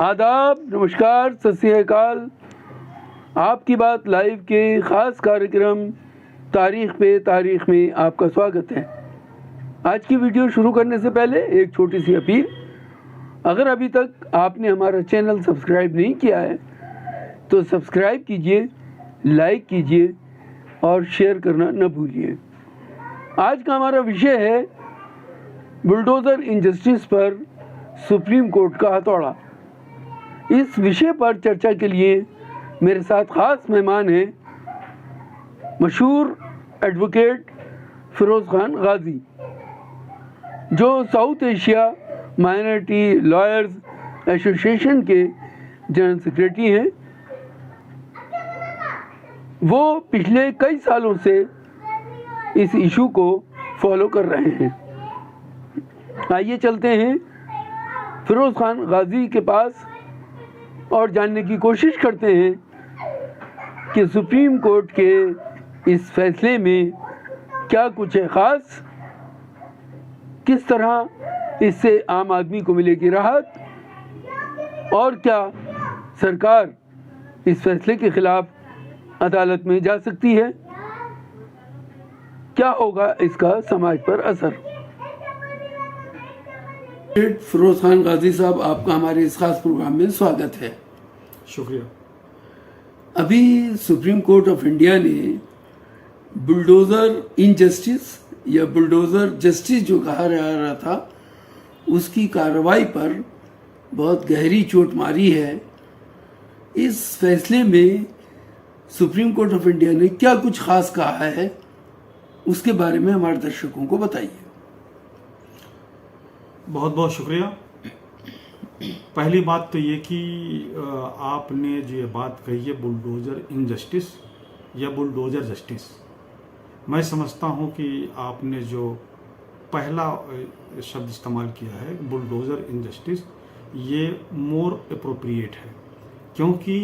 आदाब, नमस्कार, सत श्री अकाल। आपकी बात लाइव के ख़ास कार्यक्रम तारीख़ में आपका स्वागत है। आज की वीडियो शुरू करने से पहले एक छोटी सी अपील। अगर अभी तक आपने हमारा चैनल सब्सक्राइब नहीं किया है तो सब्सक्राइब कीजिए, लाइक कीजिए और शेयर करना न भूलिए। आज का हमारा विषय है बुलडोज़र इनजस्टिस पर सुप्रीम कोर्ट का हथौड़ा। इस विषय पर चर्चा के लिए मेरे साथ ख़ास मेहमान हैं मशहूर एडवोकेट फ़िरोज़ ख़ान गाज़ी, जो south Asia minority lawyers association के जनरल सेक्रेटरी हैं। वो पिछले कई सालों से इस इशू को फॉलो कर रहे हैं। आइए चलते हैं फ़िरोज़ ख़ान गाज़ी के पास और जानने की कोशिश करते हैं कि सुप्रीम कोर्ट के इस फैसले में क्या कुछ है ख़ास, किस तरह इससे आम आदमी को मिलेगी राहत, और क्या सरकार इस फैसले के ख़िलाफ़ अदालत में जा सकती है, क्या होगा इसका समाज पर असर। फ़िरोज़ ख़ान गाज़ी साहब, आपका हमारे इस खास प्रोग्राम में स्वागत है। शुक्रिया। अभी सुप्रीम कोर्ट ऑफ इंडिया ने बुलडोज़र इनजस्टिस या बुलडोज़र जस्टिस जो कहा जा रहा था उसकी कार्रवाई पर बहुत गहरी चोट मारी है। इस फैसले में सुप्रीम कोर्ट ऑफ इंडिया ने क्या कुछ खास कहा है, उसके बारे में हमारे दर्शकों को बताइए। बहुत बहुत शुक्रिया। पहली बात तो ये कि आपने जो ये बात कही है बुलडोज़र इनजस्टिस या बुलडोज़र जस्टिस, मैं समझता हूँ कि आपने जो पहला शब्द इस्तेमाल किया है बुलडोज़र इनजस्टिस, ये मोर अप्रोप्रिएट है, क्योंकि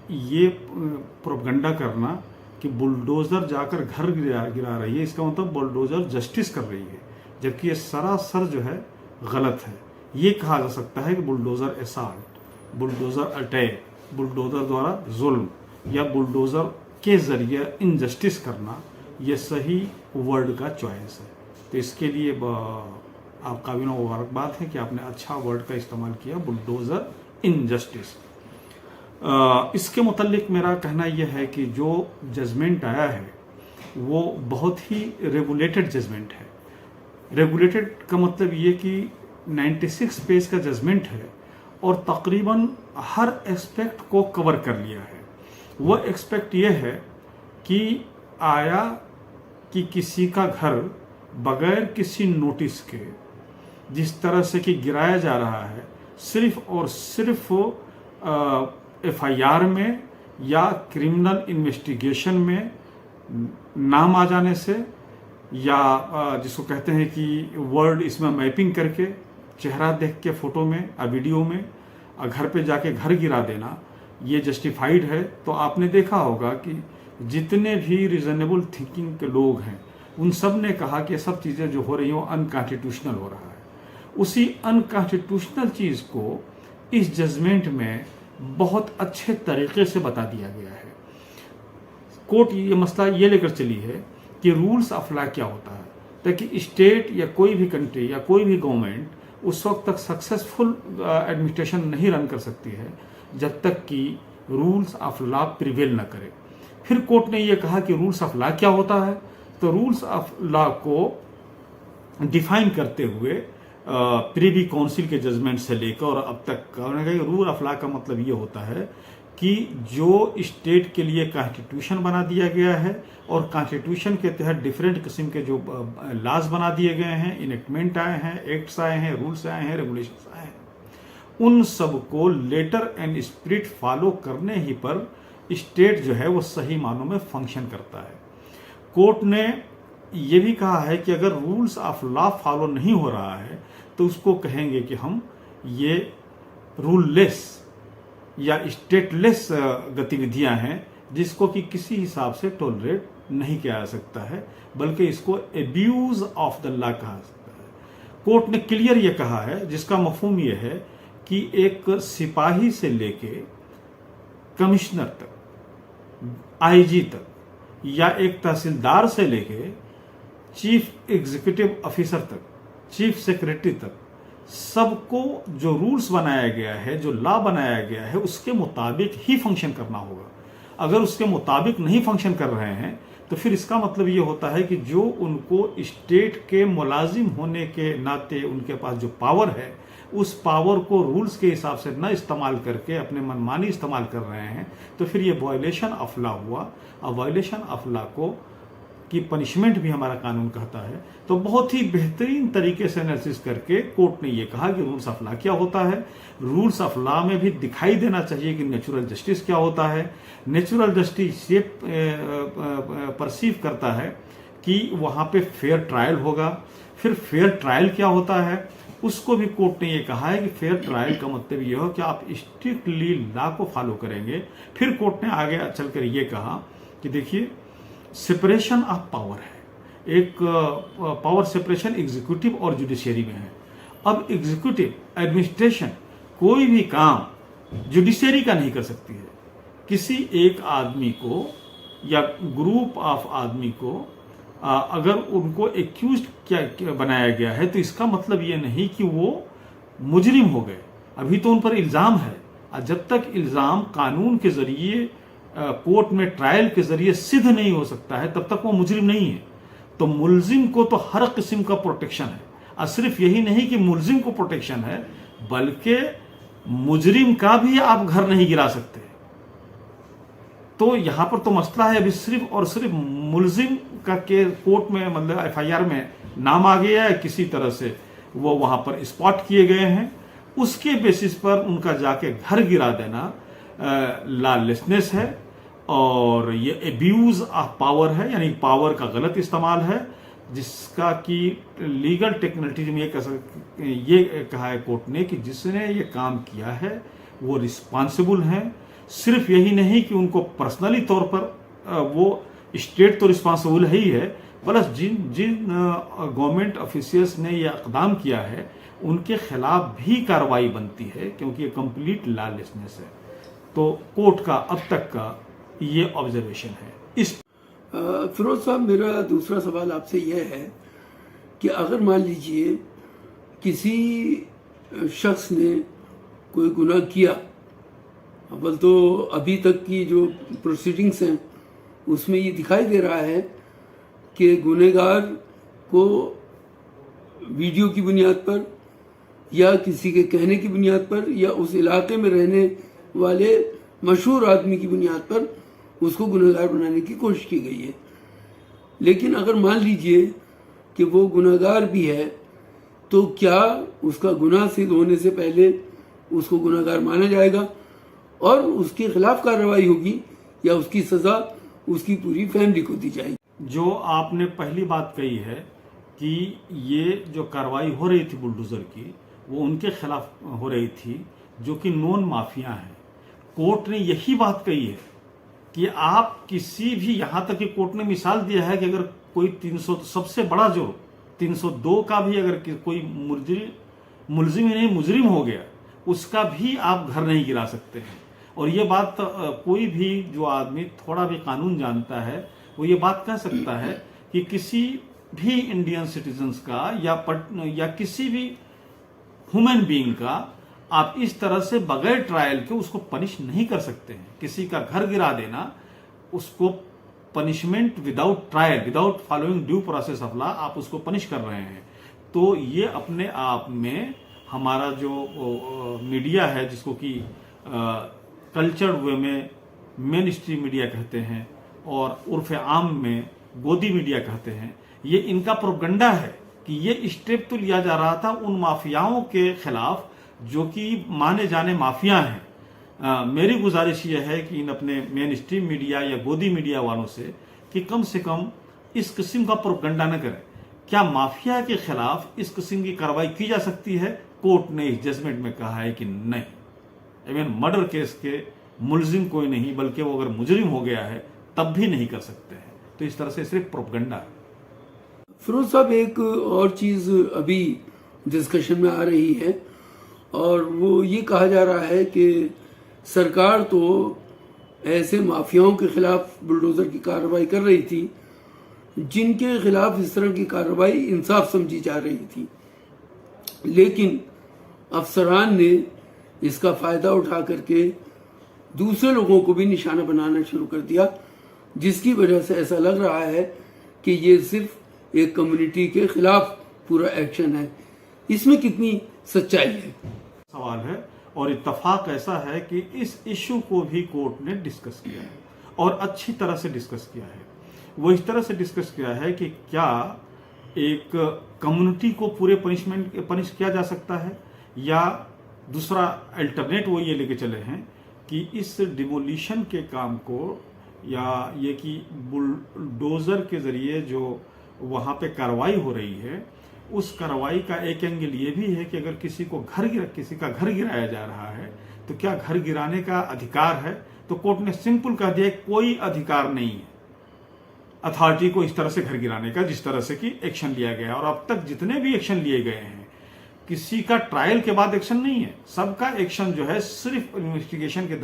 ये प्रोपगंडा करना कि बुलडोज़र जाकर घर गिरा रही है, इसका मतलब बुलडोज़र जस्टिस कर रही है, जबकि ये सरासर जो है गलत है। ये कहा जा सकता है कि bulldozer assault, bulldozer attack, bulldozer द्वारा जुल्म या बुलडोज़र के ज़रिए इनजस्टिस करना, ये सही वर्ड का चॉइस है। तो इसके लिए आप काबिल मुबारकबाद है कि आपने अच्छा वर्ड का इस्तेमाल किया, बुलडोज़र इनजस्टिस। इसके मुतल्लिक मेरा कहना यह है कि जो जजमेंट आया है वो बहुत ही रेगुलेटेड जजमेंट है। रेगुलेटेड का मतलब ये कि 96 पेज का जजमेंट है और तकरीबन हर एस्पेक्ट को कवर कर लिया है। वह एस्पेक्ट ये है कि आया कि किसी का घर बगैर किसी नोटिस के जिस तरह से कि गिराया जा रहा है, सिर्फ और सिर्फ FIR में या क्रिमिनल इन्वेस्टिगेशन में नाम आ जाने से, या जिसको कहते हैं कि वर्ड इसमें मैपिंग करके चेहरा देख के फ़ोटो में या वीडियो में घर पे जाके घर गिरा देना, ये जस्टिफाइड है। तो आपने देखा होगा कि जितने भी रीजनेबल थिंकिंग के लोग हैं उन सब ने कहा कि सब चीज़ें जो हो रही हैं वो अनकॉन्स्टिट्यूशनल हो रहा है। उसी अनकॉन्स्टिट्यूशनल चीज़ को इस जजमेंट में बहुत अच्छे तरीके से बता दिया गया है। कोर्ट ये मसला ये लेकर चली है कि रूल्स ऑफ लॉ क्या होता है, ताकि स्टेट या कोई भी कंट्री या कोई भी गवर्नमेंट उस वक्त तक सक्सेसफुल एडमिनिस्ट्रेशन नहीं रन कर सकती है जब तक कि रूल्स ऑफ लॉ प्रिवेल न करे। फिर कोर्ट ने यह कहा कि रूल्स ऑफ लॉ क्या होता है, तो रूल्स ऑफ लॉ को डिफाइन करते हुए प्रीवी काउंसिल के जजमेंट से लेकर और अब तक रूल ऑफ लॉ का मतलब ये होता है कि जो स्टेट के लिए कॉन्स्टिट्यूशन बना दिया गया है और कॉन्स्टिट्यूशन के तहत डिफरेंट किस्म के जो लॉज बना दिए गए हैं, इनेक्टमेंट आए हैं, एक्ट्स आए हैं, रूल्स आए हैं, रेगुलेशंस आए हैं, उन सब को लेटर एंड स्पिरिट फॉलो करने ही पर स्टेट जो है वो सही मानों में फंक्शन करता है। कोर्ट ने ये भी कहा है कि अगर रूल्स ऑफ लॉ फॉलो नहीं हो रहा है तो उसको कहेंगे कि हम ये रूललेस या स्टेटलेस गतिविधियां हैं जिसको कि किसी हिसाब से टॉलरेट नहीं किया जा सकता है, बल्कि इसको एब्यूज ऑफ द लॉ कहा सकता है। कोर्ट ने क्लियर ये कहा है, जिसका मफहूम ये है कि एक सिपाही से लेके कमिश्नर तक, आईजी तक, या एक तहसीलदार से लेके चीफ एग्जीक्यूटिव ऑफिसर तक, चीफ सेक्रेटरी तक, सबको जो रूल्स बनाया गया है, जो लॉ बनाया गया है, उसके मुताबिक ही फंक्शन करना होगा। अगर उसके मुताबिक नहीं फंक्शन कर रहे हैं तो फिर इसका मतलब ये होता है कि जो उनको स्टेट के मुलाजिम होने के नाते उनके पास जो पावर है, उस पावर को रूल्स के हिसाब से न इस्तेमाल करके अपने मनमानी इस्तेमाल कर रहे हैं, तो फिर ये वायलेशन ऑफ लॉ हुआ। और वायलेशन ऑफ लॉ को की पनिशमेंट भी हमारा कानून कहता है। तो बहुत ही बेहतरीन तरीके से एनालिसिस करके कोर्ट ने ये कहा कि रूल्स ऑफ लॉ क्या होता है। रूल्स ऑफ लॉ में भी दिखाई देना चाहिए कि नेचुरल जस्टिस क्या होता है। नेचुरल जस्टिस ये परसीव करता है कि वहाँ पे फेयर ट्रायल होगा। फिर फेयर ट्रायल क्या होता है, उसको भी कोर्ट ने ये कहा है कि फेयर ट्रायल का मतलब ये हो कि आप स्ट्रिक्टली लॉ को फॉलो करेंगे। फिर कोर्ट ने आगे चलकर ये कहा कि देखिए, सेपरेशन ऑफ पावर है, एक पावर सेपरेशन एग्जीक्यूटिव और जुडिशियरी में है। अब एग्जीक्यूटिव एडमिनिस्ट्रेशन कोई भी काम जुडिशियरी का नहीं कर सकती है। किसी एक आदमी को या ग्रुप ऑफ आदमी को अगर उनको एक्यूज्ड क्या बनाया गया है, तो इसका मतलब ये नहीं कि वो मुजरिम हो गए। अभी तो उन पर इल्जाम है, और जब तक इल्जाम कानून के जरिए कोर्ट में ट्रायल के जरिए सिद्ध नहीं हो सकता है, तब तक वो मुजरिम नहीं है। तो मुलजिम को तो हर किस्म का प्रोटेक्शन है, और सिर्फ यही नहीं कि मुलजिम को प्रोटेक्शन है, बल्कि मुजरिम का भी आप घर नहीं गिरा सकते। तो यहां पर तो मसला है अभी सिर्फ और सिर्फ मुलजिम का के कोर्ट में, मतलब एफआईआर में नाम आ गया है, किसी तरह से वो वहां पर स्पॉट किए गए हैं, उसके बेसिस पर उनका जाके घर गिरा देना लॉलेसनेस है, और ये एब्यूज ऑफ पावर है, यानी पावर का गलत इस्तेमाल है, जिसका कि लीगल टेक्निकलिटी में ये कहा है कोर्ट ने कि जिसने ये काम किया है वो रिस्पॉन्सिबल है। सिर्फ यही नहीं कि उनको पर्सनली तौर पर वो स्टेट तो रिस्पॉन्सिबल ही है, प्लस जिन गवर्नमेंट ऑफिशियल्स ने यह इकदाम किया है उनके खिलाफ भी कार्रवाई बनती है, क्योंकि ये कंप्लीट लॉलेसनेस है। तो कोर्ट का अब तक का ये ऑब्जर्वेशन है। इस फिरोज साहब, मेरा दूसरा सवाल आपसे यह है कि अगर मान लीजिए किसी शख्स ने कोई गुनाह किया, अव्वल तो अभी तक की जो प्रोसीडिंग्स हैं उसमें ये दिखाई दे रहा है कि गुनहगार को वीडियो की बुनियाद पर या किसी के कहने की बुनियाद पर या उस इलाके में रहने वाले मशहूर आदमी की बुनियाद पर उसको गुनहगार बनाने की कोशिश की गई है। लेकिन अगर मान लीजिए कि वो गुनहगार भी है, तो क्या उसका गुनाह सिद्ध होने से पहले उसको गुनहगार माना जाएगा और उसके खिलाफ कार्रवाई होगी, या उसकी सजा उसकी पूरी फैमिली को दी जाएगी? जो आपने पहली बात कही है कि ये जो कार्रवाई हो रही थी बुलडोजर की, वो उनके खिलाफ हो रही थी जो कि नॉन माफिया हैं। कोर्ट ने यही बात कही है कि आप किसी भी, यहां तक कि कोर्ट ने मिसाल दिया है कि अगर कोई 300, सबसे बड़ा जो 302 का भी अगर कोई मुलजिम ही नहीं मुजरिम हो गया, उसका भी आप घर नहीं गिरा सकते हैं। और ये बात कोई भी जो आदमी थोड़ा भी कानून जानता है वो ये बात कह सकता है कि किसी भी इंडियन सिटीजन्स का या किसी भी ह्यूमन बीइंग का आप इस तरह से बगैर ट्रायल के उसको पनिश नहीं कर सकते हैं। किसी का घर गिरा देना, उसको punishment without trial, without following due process of law, आप उसको पनिश कर रहे हैं। तो ये अपने आप में हमारा जो मीडिया है, जिसको कि कल्चर्ड वे में मेन स्ट्रीम मीडिया कहते हैं और उर्फ आम में गोदी मीडिया कहते हैं, ये इनका प्रोपगंडा है कि ये स्टेप तो लिया जा रहा था उन माफियाओं के खिलाफ जो कि माने जाने माफिया हैं। मेरी गुजारिश यह है कि इन अपने मेन स्ट्रीम मीडिया या गोदी मीडिया वालों से कम इस किस्म का प्रोपगंडा न करें। क्या माफिया के खिलाफ इस किस्म की कार्रवाई की जा सकती है? कोर्ट ने इस जजमेंट में कहा है कि नहीं। इवन मर्डर केस के मुलजिम कोई नहीं, बल्कि वो अगर मुजरिम हो गया है तब भी नहीं कर सकते हैं। तो इस तरह से सिर्फ प्रोपगंडा है। फिरोज साहब, एक और चीज अभी डिस्कशन में आ रही है, और वो ये कहा जा रहा है कि सरकार तो ऐसे माफियाओं के खिलाफ बुलडोज़र की कार्रवाई कर रही थी जिनके खिलाफ इस तरह की कार्रवाई इंसाफ समझी जा रही थी, लेकिन अफसरान ने इसका फ़ायदा उठा करके दूसरे लोगों को भी निशाना बनाना शुरू कर दिया, जिसकी वजह से ऐसा लग रहा है कि ये सिर्फ एक कम्युनिटी के खिलाफ पूरा एक्शन है। इसमें कितनी सच्चाई है सवाल है। और इत्तफाक ऐसा है कि इस इशू को भी कोर्ट ने डिस्कस किया है और अच्छी तरह से डिस्कस किया है। वो इस तरह से डिस्कस किया है कि क्या एक कम्युनिटी को पूरे पनिश किया जा सकता है, या दूसरा अल्टरनेट वो ये लेके चले हैं कि इस डिमोलिशन के काम को, या ये कि बुलडोज़र के ज़रिए जो वहाँ पे कार्रवाई हो रही है, उस कार्रवाई का एक एंगल ये भी है कि अगर किसी का घर गिराया जा रहा है तो क्या घर गिराने का अधिकार है? तो कोर्ट ने सिंपल कह दिया कोई अधिकार नहीं है अथॉरिटी को इस तरह से घर गिराने का, जिस तरह से कि एक्शन लिया गया। और अब तक जितने भी एक्शन लिए गए हैं, किसी का ट्रायल के बाद एक्शन नहीं है, सबका एक्शन जो है सिर्फ इन्वेस्टिगेशन के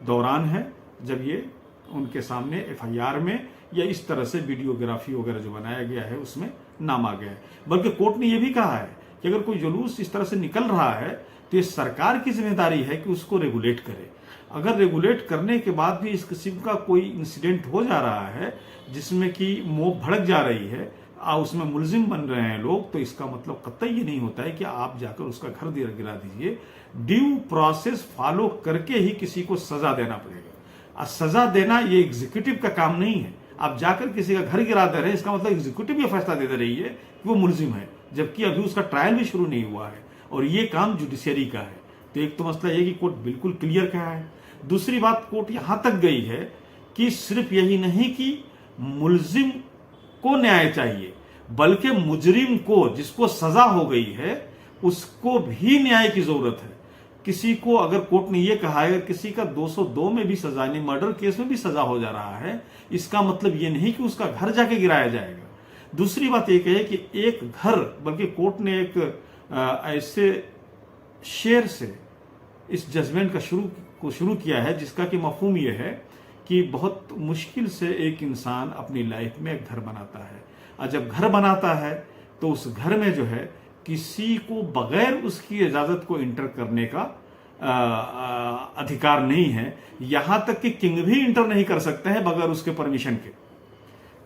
दौरान है, जब ये उनके सामने FIR में या इस तरह से वीडियोग्राफी वगैरह जो बनाया गया है उसमें नाम आ गया है। बल्कि कोर्ट ने यह भी कहा है कि अगर कोई जुलूस इस तरह से निकल रहा है तो ये सरकार की जिम्मेदारी है कि उसको रेगुलेट करे। अगर रेगुलेट करने के बाद भी इस किस्म का कोई इंसिडेंट हो जा रहा है जिसमें कि मोब भड़क जा रही है, उसमें मुलजिम बन रहे हैं लोग, तो इसका मतलब कतई ये नहीं होता है कि आप जाकर उसका घर गिरा दीजिए। ड्यू प्रोसेस फॉलो करके ही किसी को सजा देना पड़ेगा। सजा देना ये एग्जीक्यूटिव का काम नहीं है। आप जाकर किसी का घर गिरा दे रहे हैं, इसका मतलब एग्जीक्यूटिव ये फैसला दे रही है कि वो मुलजिम है, जबकि अभी उसका ट्रायल भी शुरू नहीं हुआ है और ये काम जुडिशियरी का है। तो एक तो मसला ये कि कोर्ट बिल्कुल क्लियर कहा है। दूसरी बात, कोर्ट यहां तक गई है कि सिर्फ यही नहीं कि मुलजिम को न्याय चाहिए, बल्कि मुजरिम को, जिसको सजा हो गई है, उसको भी न्याय की जरूरत है। किसी को, अगर कोर्ट ने यह कहा है किसी का 202 में भी सजा नहीं, मर्डर केस में भी सजा हो जा रहा है, इसका मतलब यह नहीं कि उसका घर जाके गिराया जाएगा। दूसरी बात यह है कि एक घर, बल्कि कोर्ट ने एक ऐसे शेर से इस जजमेंट का शुरू किया है जिसका कि मफहूम यह है कि बहुत मुश्किल से एक इंसान अपनी लाइफ में एक घर बनाता है, और जब घर बनाता है तो उस घर में जो है किसी को बगैर उसकी इजाजत को इंटर करने का अधिकार नहीं है। यहां तक कि किंग भी इंटर नहीं कर सकते हैं बगैर उसके परमिशन के।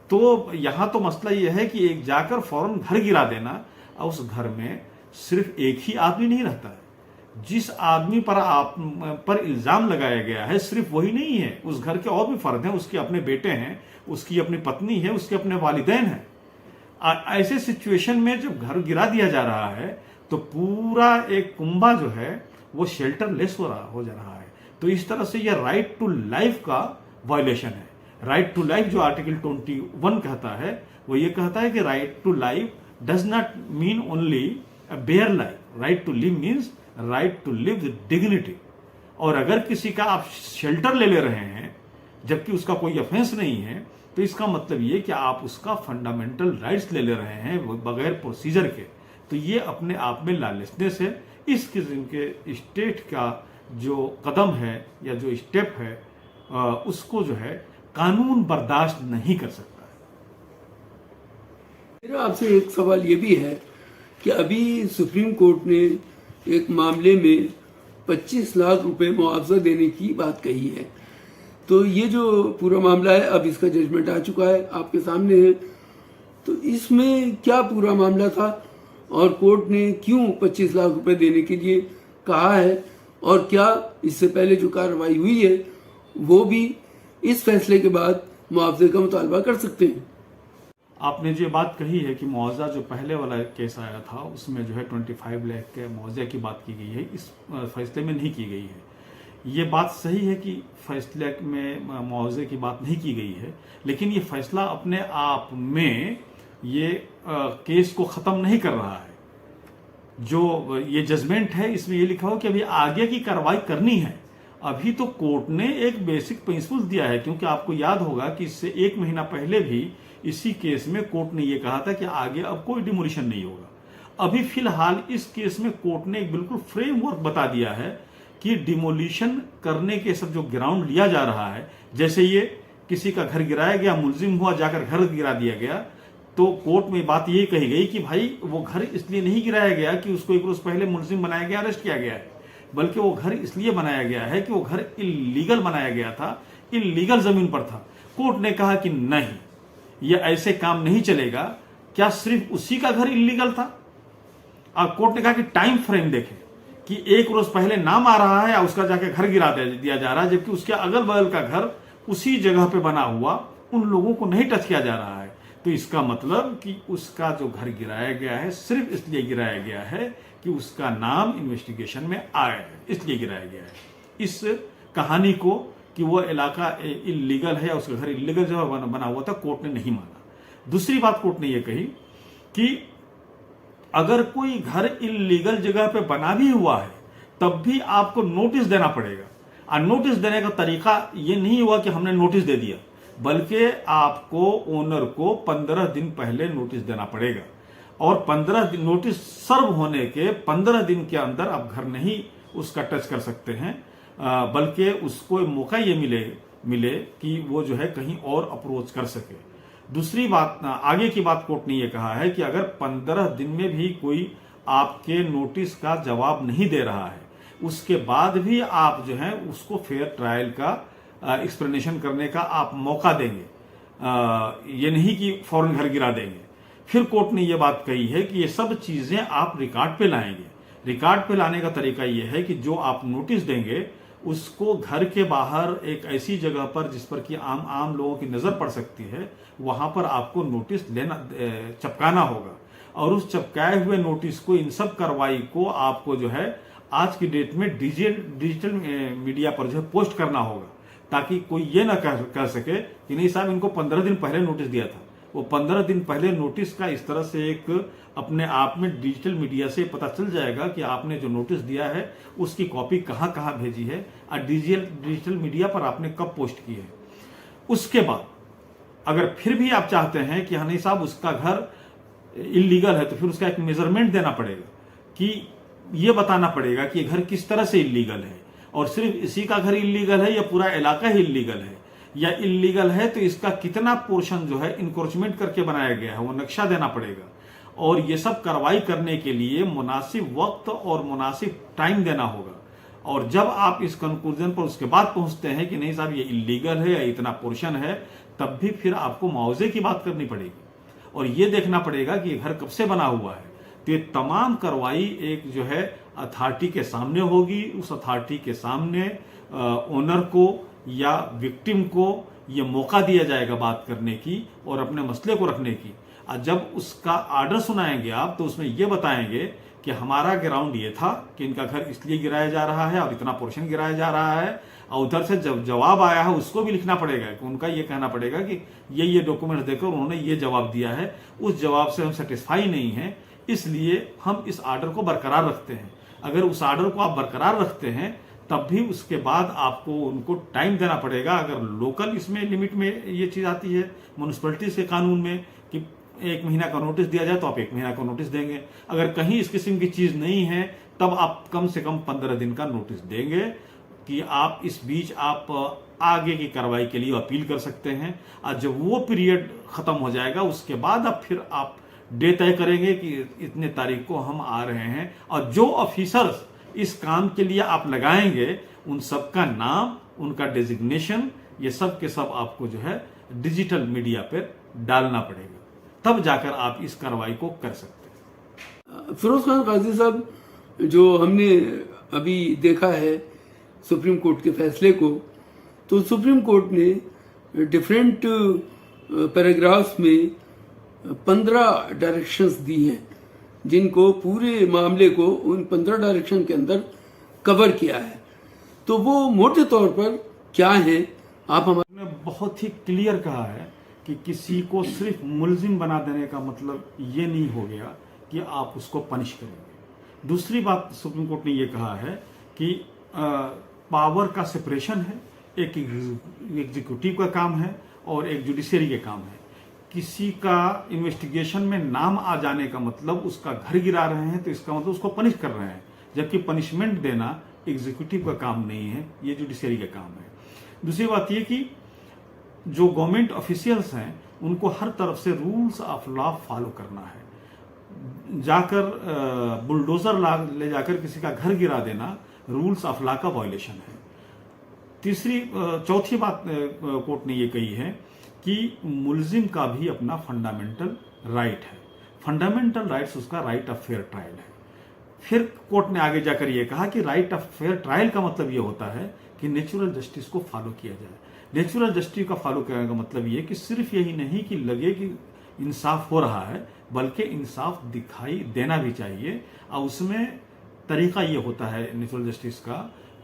तो यहां तो मसला यह है कि एक जाकर फौरन घर गिरा देना, और उस घर में सिर्फ एक ही आदमी नहीं रहता है। जिस आदमी पर इल्जाम लगाया गया है सिर्फ वही नहीं है, उस घर के और भी फर्द हैं, उसके अपने बेटे हैं, उसकी अपनी पत्नी है, उसके अपने वालिदैन हैं। ऐसे सिचुएशन में जब घर गिरा दिया जा रहा है तो पूरा एक कुंभा जो है वो शेल्टरलेस हो जा रहा है। तो इस तरह से यह राइट टू लाइफ का वायलेशन है। राइट टू लाइफ जो आर्टिकल 21 कहता है, वो ये कहता है कि right to life does not mean only a bare life. Right to live means right to live with dignity. और अगर किसी का आप शेल्टर ले रहे हैं जबकि उसका कोई ऑफेंस नहीं है, तो इसका मतलब ये कि आप उसका फंडामेंटल राइट्स ले रहे हैं बगैर प्रोसीजर के। तो ये अपने आप में लॉलेसनेस है। इस किस्म के स्टेट का जो कदम है या जो स्टेप है, उसको जो है कानून बर्दाश्त नहीं कर सकता है। मेरा आपसे एक सवाल ये भी है कि अभी सुप्रीम कोर्ट ने एक मामले में 25 लाख रुपए मुआवजा देने की बात कही है। तो ये जो पूरा मामला है, अब इसका जजमेंट आ चुका है, आपके सामने है। तो इसमें क्या पूरा मामला था और कोर्ट ने क्यों 25 लाख रुपए देने के लिए कहा है, और क्या इससे पहले जो कार्रवाई हुई है वो भी इस फैसले के बाद मुआवजे का मुतालबा कर सकते हैं? आपने जो बात कही है कि मुआवजा जो पहले वाला केस आया था उसमें जो है 25 लाख के मुआवजे की बात की गई है, इस फैसले में नहीं की गई है। ये बात सही है कि फैसले में मुआवजे की बात नहीं की गई है, लेकिन ये फैसला अपने आप में ये केस को ख़त्म नहीं कर रहा है। जो ये जजमेंट है इसमें ये लिखा हो कि अभी आगे की कार्रवाई करनी है। अभी तो कोर्ट ने एक बेसिक प्रिंसिपल दिया है, क्योंकि आपको याद होगा कि इससे 1 महीना पहले भी इसी केस में कोर्ट ने यह कहा था कि आगे अब कोई डिमोलिशन नहीं होगा। अभी फिलहाल इस केस में कोर्ट ने एक बिल्कुल फ्रेमवर्क बता दिया है कि डिमोलिशन करने के सब जो ग्राउंड लिया जा रहा है, जैसे ये किसी का घर गिराया गया, मुलजिम हुआ, जाकर घर गिरा दिया गया, तो कोर्ट में बात यही कही गई कि भाई वो घर इसलिए नहीं गिराया गया कि उसको एक रोज पहले मुलजिम बनाया गया, अरेस्ट किया गया है, बल्कि वो घर इसलिए बनाया गया है कि वो घर इलीगल बनाया गया था, इलीगल जमीन पर था। कोर्ट ने कहा कि नहीं, ये ऐसे काम नहीं चलेगा। क्या सिर्फ उसी का घर इलीगल था? और कोर्ट ने कहा कि टाइम फ्रेम देखें कि एक रोज पहले नाम आ रहा है या उसका जाके घर गिरा दिया जा रहा है, जबकि उसके अगल बगल का घर उसी जगह पे बना हुआ उन लोगों को नहीं टच किया जा रहा है। तो इसका मतलब कि उसका जो घर गिराया गया है सिर्फ इसलिए गिराया गया है कि उसका नाम इन्वेस्टिगेशन में आया है, इसलिए गिराया गया है। इस कहानी को कि वो इलाका इलीगल है, उसका घर इलीगल जगह बना हुआ था, कोर्ट ने नहीं माना। दूसरी बात कोर्ट ने यह कही कि अगर कोई घर इलीगल जगह पे बना भी हुआ है तब भी आपको नोटिस देना पड़ेगा। और नोटिस देने का तरीका ये नहीं हुआ कि हमने नोटिस दे दिया, बल्कि आपको ओनर को 15 दिन पहले नोटिस देना पड़ेगा, और 15 दिन नोटिस सर्व होने के 15 दिन के अंदर आप घर नहीं उसका टच कर सकते हैं, बल्कि उसको मौका ये मिले कि वो जो है कहीं और अप्रोच कर सके। दूसरी बात, आगे की बात कोर्ट ने ये कहा है कि अगर 15 दिन में भी कोई आपके नोटिस का जवाब नहीं दे रहा है, उसके बाद भी आप जो है उसको फेयर ट्रायल का एक्सप्लेनेशन करने का आप मौका देंगे, ये नहीं कि फौरन घर गिरा देंगे। फिर कोर्ट ने ये बात कही है कि ये सब चीजें आप रिकॉर्ड पे लाएंगे। रिकॉर्ड पे लाने का तरीका ये है कि जो आप नोटिस देंगे उसको घर के बाहर एक ऐसी जगह पर जिस पर कि आम लोगों की नजर पड़ सकती है, वहां पर आपको नोटिस चिपकाना होगा, और उस चिपकाए हुए नोटिस को, इन सब कार्रवाई को आपको जो है आज की डेट में डिजिटल मीडिया पर जो है पोस्ट करना होगा, ताकि कोई ये ना कह सके कि नहीं साहब इनको 15 दिन पहले नोटिस दिया था। वो 15 दिन पहले नोटिस का इस तरह से एक अपने आप में डिजिटल मीडिया से पता चल जाएगा कि आपने जो नोटिस दिया है उसकी कॉपी कहां कहां भेजी है और डिजिटल मीडिया पर आपने कब पोस्ट की है। उसके बाद अगर फिर भी आप चाहते हैं कि नहीं साहब उसका घर इलीगल है, तो फिर उसका एक मेजरमेंट देना पड़ेगा कि ये बताना पड़ेगा कि घर किस तरह से इलीगल है, और सिर्फ इसी का घर इलीगल है या पूरा इलाका ही इलीगल है, या इलीगल है तो इसका कितना पोर्शन जो है इंक्रोचमेंट करके बनाया गया है, वो नक्शा देना पड़ेगा। और ये सब कार्रवाई करने के लिए मुनासिब वक्त और मुनासिब टाइम देना होगा। और जब आप इस कंक्लूजन पर उसके बाद पहुंचते हैं कि नहीं साहब ये इलीगल है या इतना पोर्शन है, तब भी फिर आपको मुआवजे की बात करनी पड़ेगी, और ये देखना पड़ेगा कि ये घर कब से बना हुआ है। तो ये तमाम कार्रवाई एक जो है अथॉरिटी के सामने होगी। उस अथॉरिटी के सामने ओनर को या विक्टिम को ये मौका दिया जाएगा बात करने की और अपने मसले को रखने की। और जब उसका ऑर्डर सुनाएंगे आप, तो उसमें ये बताएंगे कि हमारा ग्राउंड ये था कि इनका घर इसलिए गिराया जा रहा है और इतना पोर्शन गिराया जा रहा है, और उधर से जब जवाब आया है उसको भी लिखना पड़ेगा कि उनका ये कहना पड़ेगा कि ये डॉक्यूमेंट देकर उन्होंने ये जवाब दिया है, उस जवाब से हम सेटिस्फाई नहीं है, इसलिए हम इस ऑर्डर को बरकरार रखते हैं। अगर उस ऑर्डर को आप बरकरार रखते हैं तब भी उसके बाद आपको उनको टाइम देना पड़ेगा। अगर लोकल इसमें लिमिट में ये चीज आती है म्युनिसिपैलिटीज के कानून में कि 1 महीना का नोटिस दिया जाए, तो आप 1 महीना का नोटिस देंगे। अगर कहीं इस किस्म की चीज नहीं है तब आप कम से कम 15 दिन का नोटिस देंगे कि आप इस बीच आप आगे की कार्रवाई के लिए अपील कर सकते हैं। और जब वो पीरियड खत्म हो जाएगा उसके बाद अब फिर आप डे तय करेंगे कि इतने तारीख को हम आ रहे हैं, और जो ऑफिसर्स इस काम के लिए आप लगाएंगे उन सबका नाम, उनका डेजिग्नेशन, ये सब के सब आपको जो है डिजिटल मीडिया पर डालना पड़ेगा, तब जाकर आप इस कार्रवाई को कर सकते हैं। फिरोज खान काजी साहब, जो हमने अभी देखा है सुप्रीम कोर्ट के फैसले को, तो सुप्रीम कोर्ट ने डिफरेंट पैराग्राफ्स में 15 डायरेक्शंस दी हैं, जिनको पूरे मामले को उन 15 डायरेक्शन के अंदर कवर किया है। तो वो मोटे तौर पर क्या है, आप हमारे बहुत ही क्लियर कहा है कि किसी को सिर्फ मुलजिम बना देने का मतलब ये नहीं हो गया कि आप उसको पनिश करेंगे। दूसरी बात सुप्रीम कोर्ट ने ये कहा है कि पावर का सेपरेशन है, एक एग्जीक्यूटिव का काम है और एक जुडिशरी के काम है। किसी का इन्वेस्टिगेशन में नाम आ जाने का मतलब उसका घर गिरा रहे हैं, तो इसका मतलब उसको पनिश कर रहे हैं, जबकि पनिशमेंट देना एग्जीक्यूटिव का काम नहीं है, ये जुडिशरी का काम है। दूसरी बात ये कि जो गवर्नमेंट ऑफिशियल्स हैं उनको हर तरफ से रूल्स ऑफ लॉ फॉलो करना है। जाकर बुलडोजर ले जाकर किसी का घर गिरा देना रूल्स ऑफ लॉ का वायलेशन है। चौथी बात कोर्ट ने ये कही है कि मुलजिम का भी अपना फंडामेंटल राइट है। फंडामेंटल राइट्स उसका राइट ऑफ फेयर ट्रायल है। फिर कोर्ट ने आगे जाकर यह कहा कि राइट ऑफ फेयर ट्रायल का मतलब यह होता है कि नेचुरल जस्टिस को फॉलो किया जाए। नेचुरल जस्टिस का फॉलो करने का मतलब यह कि सिर्फ यही नहीं कि लगे कि इंसाफ हो रहा है, बल्कि इंसाफ दिखाई देना भी चाहिए। और उसमें तरीका यह होता है नेचुरल जस्टिस का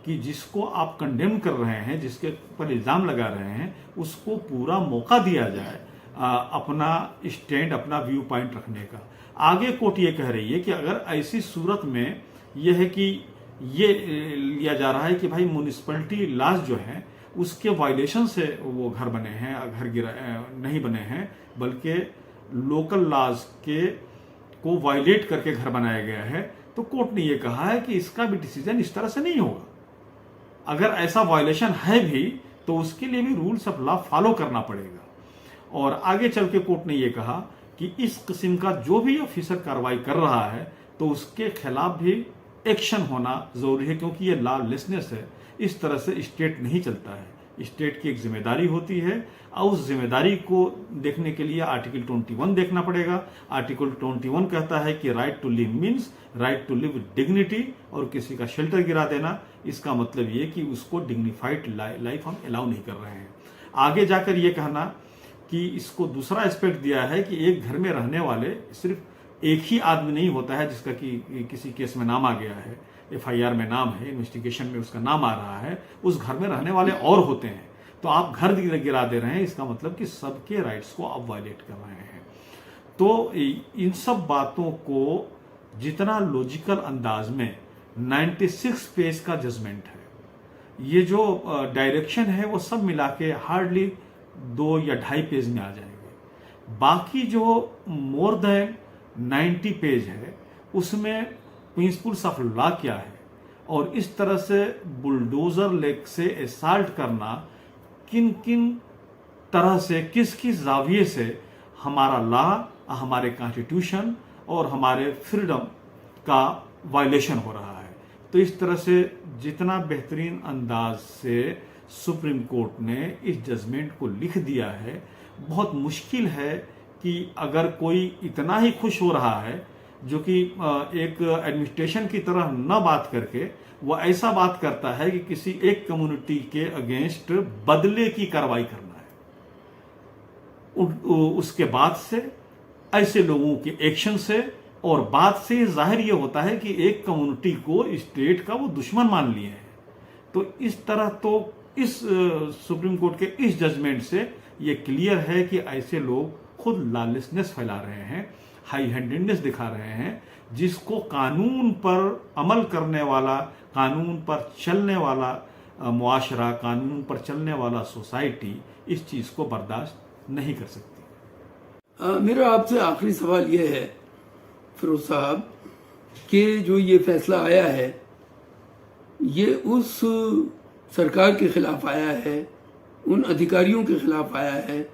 कि जिसको आप कंडेम कर रहे हैं, जिसके ऊपर इल्जाम लगा रहे हैं, उसको पूरा मौका दिया जाए अपना स्टैंड, अपना व्यू पॉइंट रखने का। आगे कोर्ट ये कह रही है कि अगर ऐसी सूरत में यह है कि ये लिया जा रहा है कि भाई म्युनिसिपैलिटी लॉज जो है उसके वायलेशन से वो घर बने हैं, घर गिरा नहीं बने हैं, बल्कि लोकल लॉज के को वायलेट करके घर बनाया गया है, तो कोर्ट ने ये कहा है कि इसका भी डिसीजन इस तरह से नहीं होगा। अगर ऐसा वायलेशन है भी तो उसके लिए भी रूल्स ऑफ लॉ फॉलो करना पड़ेगा। और आगे चल के कोर्ट ने यह कहा कि इस किस्म का जो भी ऑफिसर कार्रवाई कर रहा है तो उसके खिलाफ भी एक्शन होना जरूरी है, क्योंकि ये लॉलेसनेस है। इस तरह से स्टेट नहीं चलता है। स्टेट की एक जिम्मेदारी होती है और उस जिम्मेदारी को देखने के लिए आर्टिकल 21 देखना पड़ेगा। आर्टिकल 21 कहता है कि right to live means right to live with dignity, और किसी का शेल्टर गिरा देना इसका मतलब ये कि उसको डिग्निफाइड लाइफ हम अलाउ नहीं कर रहे हैं। आगे जाकर ये कहना कि इसको दूसरा एस्पेक्ट दिया है कि एक घर में रहने वाले सिर्फ एक ही आदमी नहीं होता है जिसका कि किसी केस में नाम आ गया है, FIR में नाम है, इन्वेस्टिगेशन में उसका नाम आ रहा है, उस घर में रहने वाले और होते हैं। तो आप घर गिरा दे रहे हैं, इसका मतलब कि सबके राइट्स को आप वायलेट कर रहे हैं। तो इन सब बातों को जितना लॉजिकल अंदाज में 96 पेज का जजमेंट है, ये जो डायरेक्शन है वो सब मिला के हार्डली 2 या 2.5 पेज में आ जाएंगे। बाकी जो मोर देन 90 पेज है उसमें प्रिंसिपल्स ऑफ लॉ क्या है और इस तरह से बुलडोजर लेग से एसाल्ट करना किन किन तरह से, किस किस जाविये से हमारा लॉ, हमारे कॉन्स्टिट्यूशन और हमारे फ्रीडम का वायलेशन हो रहा है। तो इस तरह से जितना बेहतरीन अंदाज से सुप्रीम कोर्ट ने इस जजमेंट को लिख दिया है, बहुत मुश्किल है कि अगर कोई इतना ही खुश हो रहा है जो कि एक एडमिनिस्ट्रेशन की तरह न बात करके वो ऐसा बात करता है कि किसी एक कम्युनिटी के अगेंस्ट बदले की कार्रवाई करना है, उसके बाद से ऐसे लोगों के एक्शन से और बात से जाहिर ये होता है कि एक कम्युनिटी को स्टेट का वो दुश्मन मान लिए हैं। तो इस तरह तो इस सुप्रीम कोर्ट के इस जजमेंट से ये क्लियर है कि ऐसे लोग खुद लॉलेसनेस फैला रहे हैं, हाई हैंडेडनेस दिखा रहे हैं, जिसको कानून पर अमल करने वाला, कानून पर चलने वाला मुआशरा, कानून पर चलने वाला सोसाइटी इस चीज को बर्दाश्त नहीं कर सकती। मेरा आपसे आखिरी सवाल यह है फिरोज साहब कि जो ये फैसला आया है ये उस सरकार के खिलाफ आया है, उन अधिकारियों के खिलाफ आया है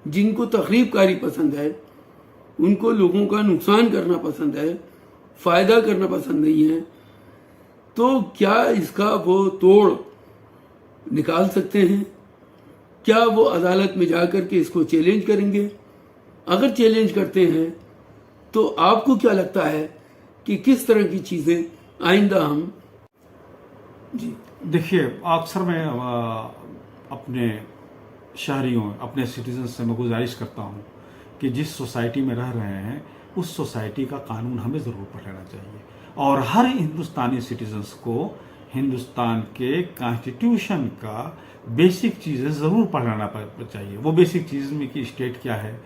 जिनको तखरीबकारी पसंद है, उनको लोगों का नुकसान करना पसंद है, फायदा करना पसंद नहीं है। तो क्या इसका वो तोड़ निकाल सकते हैं? क्या वो अदालत में जाकर के इसको चैलेंज करेंगे? अगर चैलेंज करते हैं तो आपको क्या लगता है कि किस तरह की चीजें आइंदा हम जी देखिए, अक्सर मैं अपने शहरियों, अपने सिटीजन से मैं गुजारिश करता हूं कि जिस सोसाइटी में रह रहे हैं उस सोसाइटी का कानून हमें ज़रूर पढ़ लेना चाहिए और हर हिंदुस्तानी सिटीजन्स को हिंदुस्तान के कॉन्स्टिट्यूशन का बेसिक चीज़ें ज़रूर पढ़ लेना चाहिए। वो बेसिक चीज़ में कि स्टेट क्या है,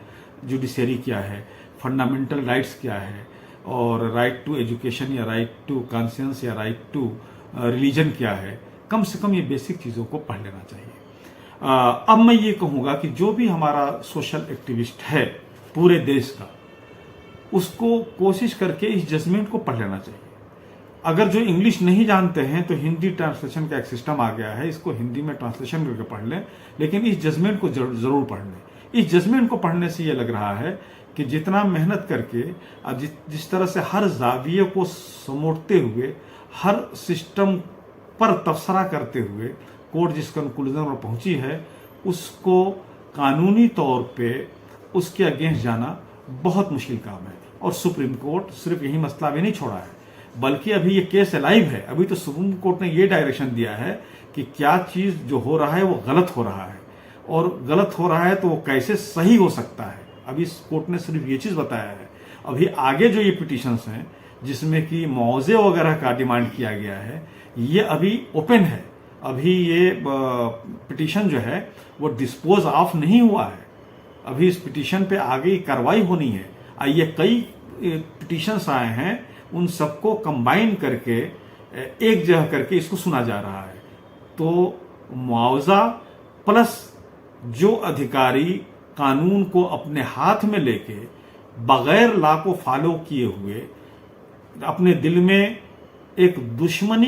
जुडिशरी क्या है, फंडामेंटल राइट्स क्या है और राइट टू एजुकेशन या राइट टू कॉन्शियंस या राइट टू रिलीजन क्या है। कम से कम ये बेसिक चीज़ों को पढ़ लेना चाहिए। अब मैं ये कहूंगा कि जो भी हमारा सोशल एक्टिविस्ट है पूरे देश का, उसको कोशिश करके इस जजमेंट को पढ़ लेना चाहिए। अगर जो इंग्लिश नहीं जानते हैं तो हिंदी ट्रांसलेशन का एक सिस्टम आ गया है, इसको हिंदी में ट्रांसलेशन करके पढ़ लें, लेकिन इस जजमेंट को जरूर पढ़ लें। इस जजमेंट को पढ़ने से ये लग रहा है कि जितना मेहनत करके जिस तरह से हर जाविये को समेटते हुए, हर सिस्टम पर तबसरा करते हुए कोर्ट जिस कंक्लूजन पर पहुंची है, उसको कानूनी तौर पे उसके अगेंस्ट जाना बहुत मुश्किल काम है। और सुप्रीम कोर्ट सिर्फ यही मसला भी नहीं छोड़ा है, बल्कि अभी ये केस लाइव है। अभी तो सुप्रीम कोर्ट ने ये डायरेक्शन दिया है कि क्या चीज जो हो रहा है वो गलत हो रहा है, और गलत हो रहा है तो वो कैसे सही हो सकता है। अभी इस कोर्ट ने सिर्फ ये चीज बताया है। अभी आगे जो ये पिटीशंस हैं जिसमें कि मुआवजे वगैरह का डिमांड किया गया है, ये अभी ओपन है। अभी ये पिटीशन जो है वो डिस्पोज ऑफ नहीं हुआ है। अभी इस पिटीशन पे आगे कार्रवाई होनी है। ये कई पिटीशंस आए हैं, उन सबको कंबाइन करके एक जगह करके इसको सुना जा रहा है। तो मुआवजा प्लस जो अधिकारी कानून को अपने हाथ में लेके बगैर लॉ को फॉलो किए हुए अपने दिल में एक दुश्मन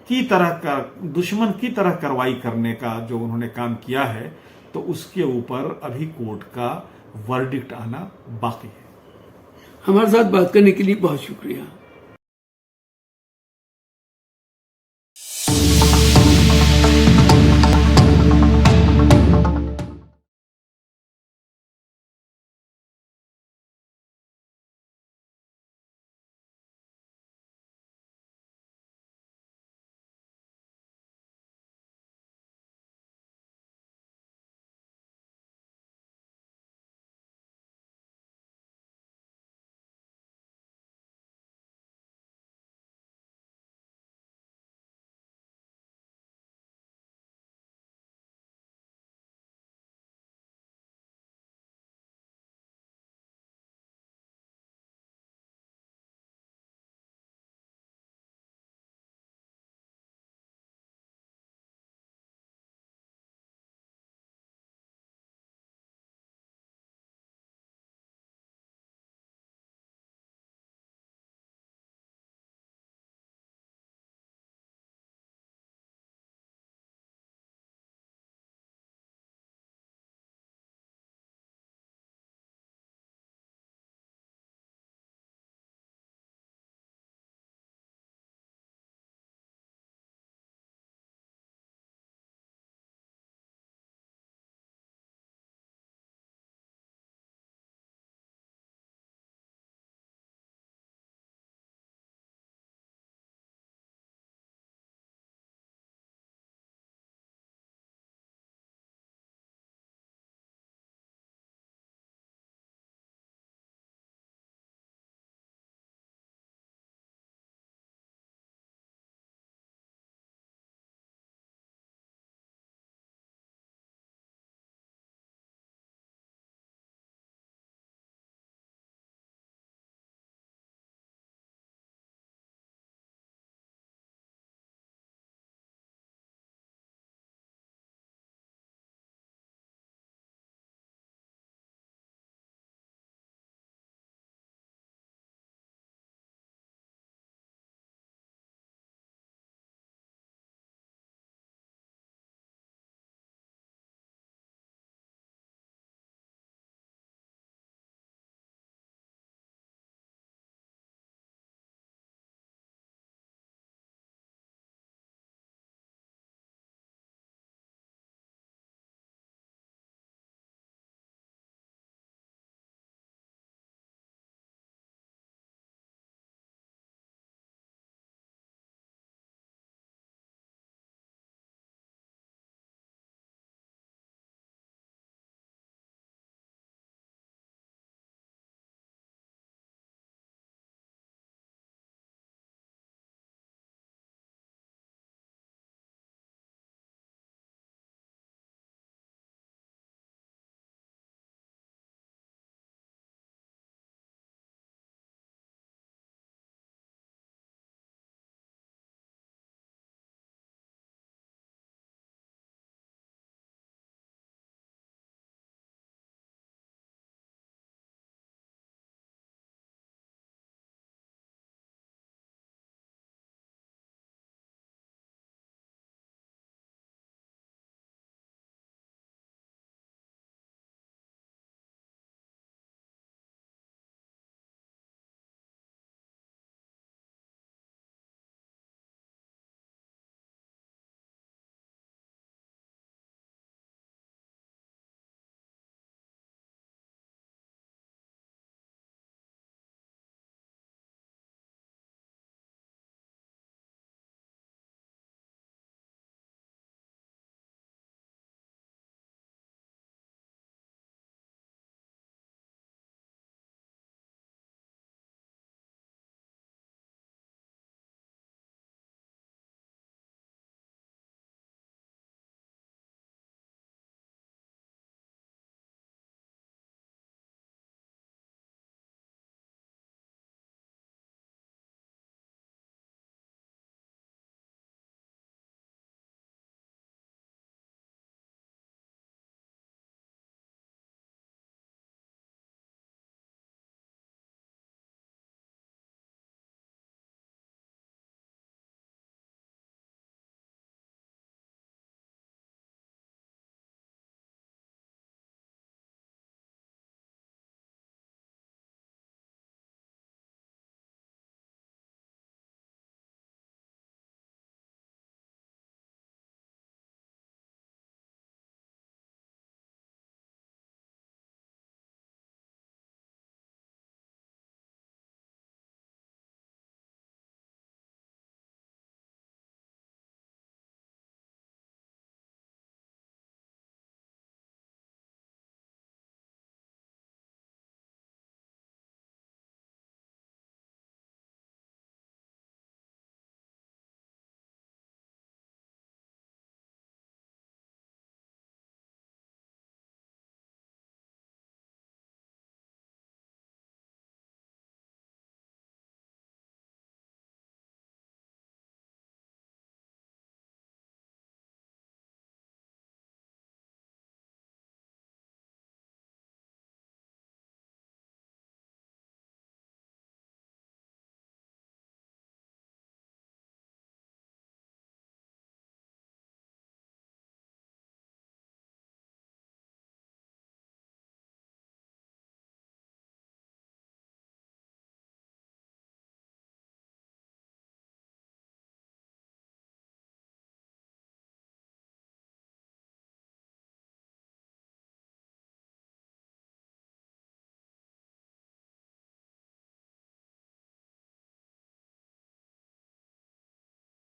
की तरह कार्रवाई करने का जो उन्होंने काम किया है, तो उसके ऊपर अभी कोर्ट का वर्डिक्ट आना बाकी है। हमारे साथ बात करने के लिए बहुत शुक्रिया।